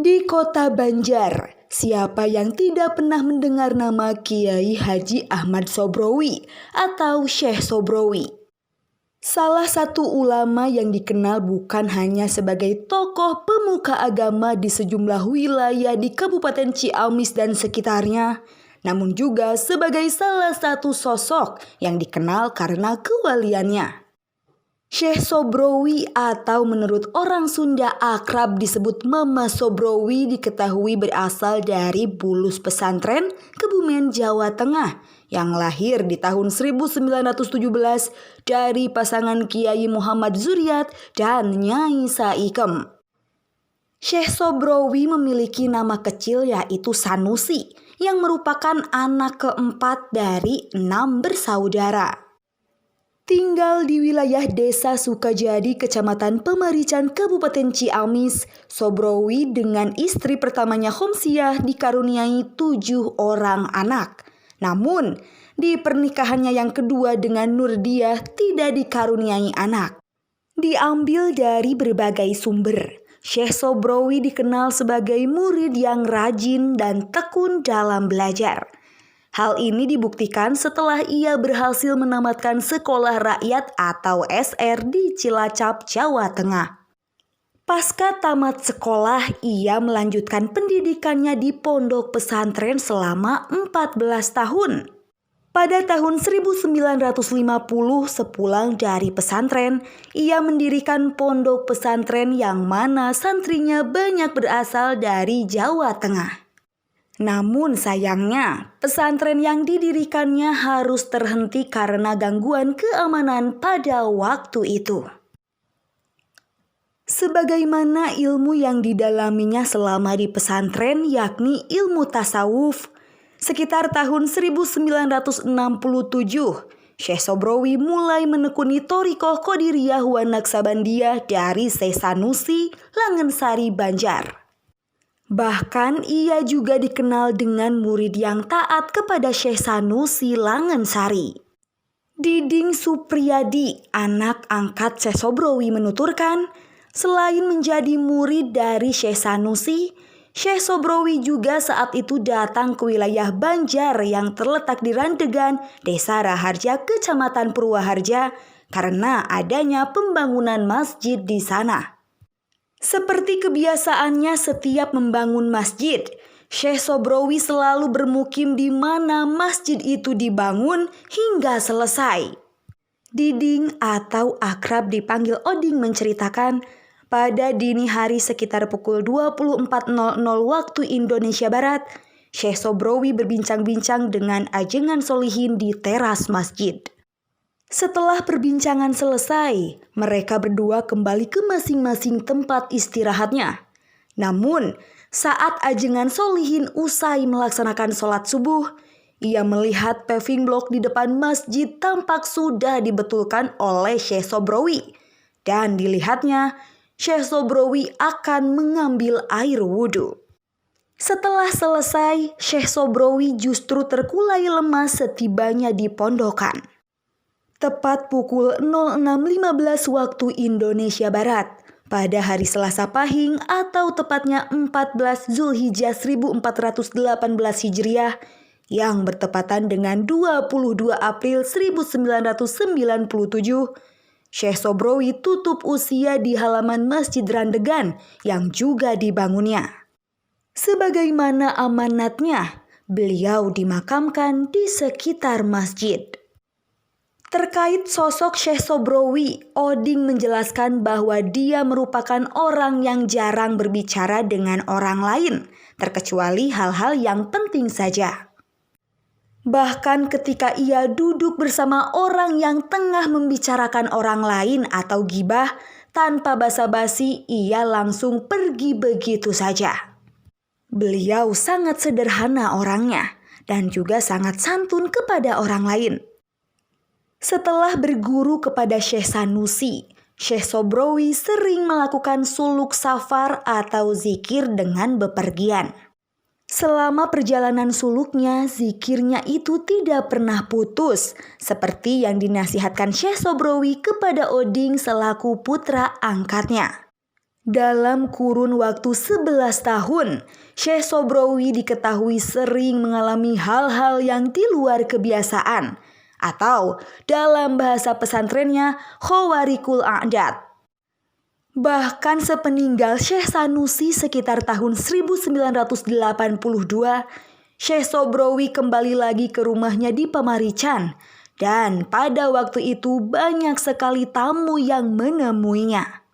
Di kota Banjar, siapa yang tidak pernah mendengar nama Kiai Haji Ahmad Sobrowi atau Syekh Sobrowi? Salah satu ulama yang dikenal bukan hanya sebagai tokoh pemuka agama di sejumlah wilayah di Kabupaten Ciamis dan sekitarnya, namun juga sebagai salah satu sosok yang dikenal karena kewaliannya. Syekh Sobrowi atau menurut orang Sunda akrab disebut Mama Sobrowi diketahui berasal dari Bulus Pesantren, Kebumen, Jawa Tengah yang lahir di tahun 1917 dari pasangan Kiai Muhammad Zuriat dan Nyai Saikem. Syekh Sobrowi memiliki nama kecil yaitu Sanusi yang merupakan anak keempat dari 6 bersaudara. Tinggal di wilayah Desa Sukajadi, Kecamatan Pemarican, Kabupaten Ciamis, Sobrowi dengan istri pertamanya Khomsiah dikaruniai 7 orang anak. Namun, di pernikahannya yang kedua dengan Nurdiah tidak dikaruniai anak. Diambil dari berbagai sumber, Syekh Sobrowi dikenal sebagai murid yang rajin dan tekun dalam belajar. Hal ini dibuktikan setelah ia berhasil menamatkan sekolah rakyat atau SR di Cilacap, Jawa Tengah. Pasca tamat sekolah, ia melanjutkan pendidikannya di pondok pesantren selama 14 tahun. Pada tahun 1950, sepulang dari pesantren, ia mendirikan pondok pesantren yang mana santrinya banyak berasal dari Jawa Tengah. Namun sayangnya, pesantren yang didirikannya harus terhenti karena gangguan keamanan pada waktu itu. Sebagaimana ilmu yang didalaminya selama di pesantren yakni ilmu tasawuf, sekitar tahun 1967, Syekh Sobrowi mulai menekuni Thariqah Qadiriyah wa Naqsabandiyah dari Syekh Sanusi, Langensari, Banjar. Bahkan ia juga dikenal dengan murid yang taat kepada Syekh Sanusi Langensari. Diding Supriyadi, anak angkat Syekh Sobrowi menuturkan, selain menjadi murid dari Syekh Sanusi, Syekh Sobrowi juga saat itu datang ke wilayah Banjar yang terletak di Randegan, Desa Raharja, Kecamatan Purwaharja, karena adanya pembangunan masjid di sana. Seperti kebiasaannya setiap membangun masjid, Syekh Sobrowi selalu bermukim di mana masjid itu dibangun hingga selesai. Diding atau akrab dipanggil Oding menceritakan, pada dini hari sekitar pukul 24.00 waktu Indonesia Barat, Syekh Sobrowi berbincang-bincang dengan ajengan solihin di teras masjid. Setelah perbincangan selesai, mereka berdua kembali ke masing-masing tempat istirahatnya. Namun, saat ajengan solihin usai melaksanakan sholat subuh, ia melihat paving block di depan masjid tampak sudah dibetulkan oleh Syekh Sobrowi. Dan dilihatnya, Syekh Sobrowi akan mengambil air wudhu. Setelah selesai, Syekh Sobrowi justru terkulai lemas setibanya di pondokan. Tepat pukul 06.15 waktu Indonesia Barat, pada hari Selasa Pahing atau tepatnya 14 Zulhijjah 1418 Hijriah yang bertepatan dengan 22 April 1997, Syekh Sobrowi tutup usia di halaman Masjid Randegan yang juga dibangunnya. Sebagaimana amanatnya, beliau dimakamkan di sekitar masjid. Terkait sosok Syekh Sobrowi, Oding menjelaskan bahwa dia merupakan orang yang jarang berbicara dengan orang lain, terkecuali hal-hal yang penting saja. Bahkan ketika ia duduk bersama orang yang tengah membicarakan orang lain atau ghibah, tanpa basa-basi ia langsung pergi begitu saja. Beliau sangat sederhana orangnya dan juga sangat santun kepada orang lain. Setelah berguru kepada Syekh Sanusi, Syekh Sobrowi sering melakukan suluk safar atau zikir dengan bepergian. Selama perjalanan suluknya, zikirnya itu tidak pernah putus, seperti yang dinasihatkan Syekh Sobrowi kepada Oding selaku putra angkatnya. Dalam kurun waktu 11 tahun, Syekh Sobrowi diketahui sering mengalami hal-hal yang di luar kebiasaan, atau dalam bahasa pesantrennya khawarikul a'dad. Bahkan sepeninggal Syekh Sanusi sekitar tahun 1982, Syekh Sobrowi kembali lagi ke rumahnya di Pamarican, dan pada waktu itu banyak sekali tamu yang menemuinya.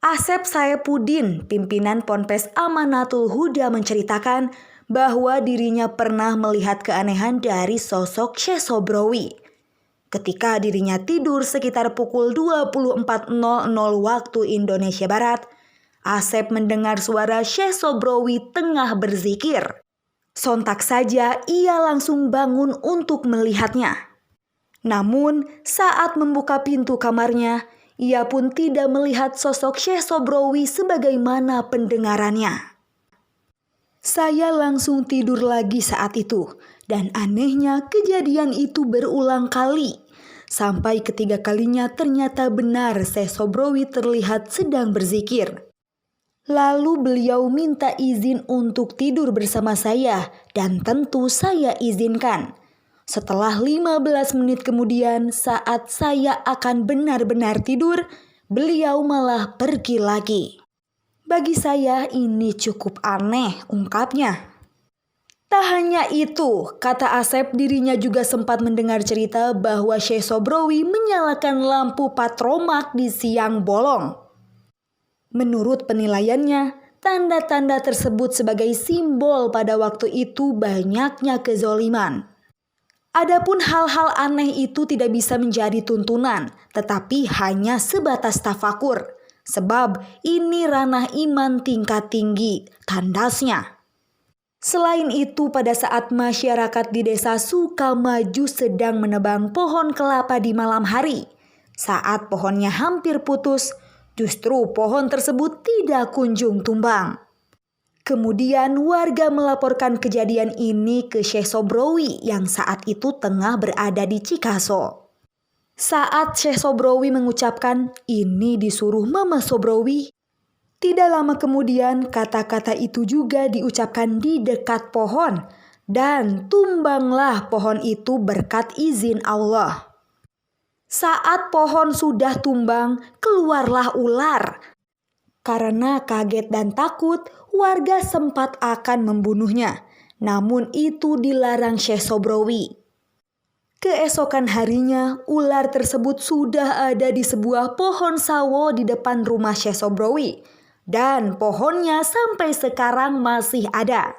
Asep Saepuddin, pimpinan Ponpes Amanatul Huda, menceritakan bahwa dirinya pernah melihat keanehan dari sosok Syekh Sobrowi. Ketika dirinya tidur sekitar pukul 24.00 waktu Indonesia Barat, Asep mendengar suara Syekh Sobrowi tengah berzikir. Sontak saja ia langsung bangun untuk melihatnya. Namun saat membuka pintu kamarnya, ia pun tidak melihat sosok Syekh Sobrowi sebagaimana pendengarannya. Saya langsung tidur lagi saat itu, dan anehnya kejadian itu berulang kali. Sampai ketiga kalinya ternyata benar Syekh Sobrowi terlihat sedang berzikir. Lalu beliau minta izin untuk tidur bersama saya, dan tentu saya izinkan. Setelah 15 menit kemudian, saat saya akan benar-benar tidur, beliau malah pergi lagi. Bagi saya ini cukup aneh, ungkapnya. Tak hanya itu, kata Asep, dirinya juga sempat mendengar cerita bahwa Syekh Sobrowi menyalakan lampu patromak di siang bolong. Menurut penilaiannya, tanda-tanda tersebut sebagai simbol pada waktu itu banyaknya kezoliman. Adapun hal-hal aneh itu tidak bisa menjadi tuntunan, tetapi hanya sebatas tafakur. Sebab ini ranah iman tingkat tinggi, tandasnya. Selain itu, pada saat masyarakat di desa Sukamaju sedang menebang pohon kelapa di malam hari, saat pohonnya hampir putus, justru pohon tersebut tidak kunjung tumbang. Kemudian warga melaporkan kejadian ini ke Syekh Sobrowi yang saat itu tengah berada di Cikaso. Saat Syekh Sobrowi mengucapkan, "Ini disuruh Mama Sobrowi," tidak lama kemudian kata-kata itu juga diucapkan di dekat pohon, dan tumbanglah pohon itu berkat izin Allah. Saat pohon sudah tumbang, keluarlah ular. Karena kaget dan takut, warga sempat akan membunuhnya. Namun itu dilarang Syekh Sobrowi. Keesokan harinya, ular tersebut sudah ada di sebuah pohon sawo di depan rumah Syekh Sobrowi. Dan pohonnya sampai sekarang masih ada.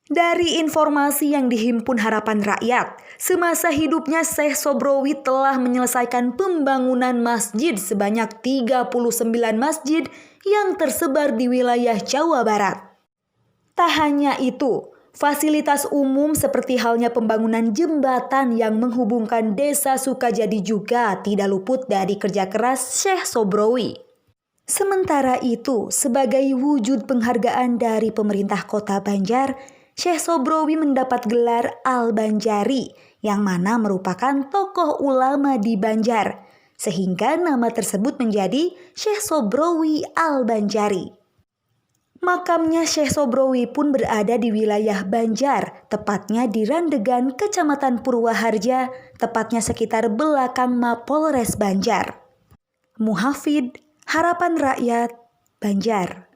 Dari informasi yang dihimpun Harapan Rakyat, semasa hidupnya Syekh Sobrowi telah menyelesaikan pembangunan masjid sebanyak 39 masjid yang tersebar di wilayah Jawa Barat. Tak hanya itu, fasilitas umum seperti halnya pembangunan jembatan yang menghubungkan desa Sukajadi juga tidak luput dari kerja keras Syekh Sobrowi. Sementara itu, sebagai wujud penghargaan dari pemerintah Kota Banjar, Syekh Sobrowi mendapat gelar Al-Banjari, yang mana merupakan tokoh ulama di Banjar, sehingga nama tersebut menjadi Syekh Sobrowi Al-Banjari. Makamnya Syekh Sobrowi pun berada di wilayah Banjar, tepatnya di Randegan, Kecamatan Purwaharja, tepatnya sekitar belakang Mapolres Banjar. Muhafid, Harapan Rakyat, Banjar.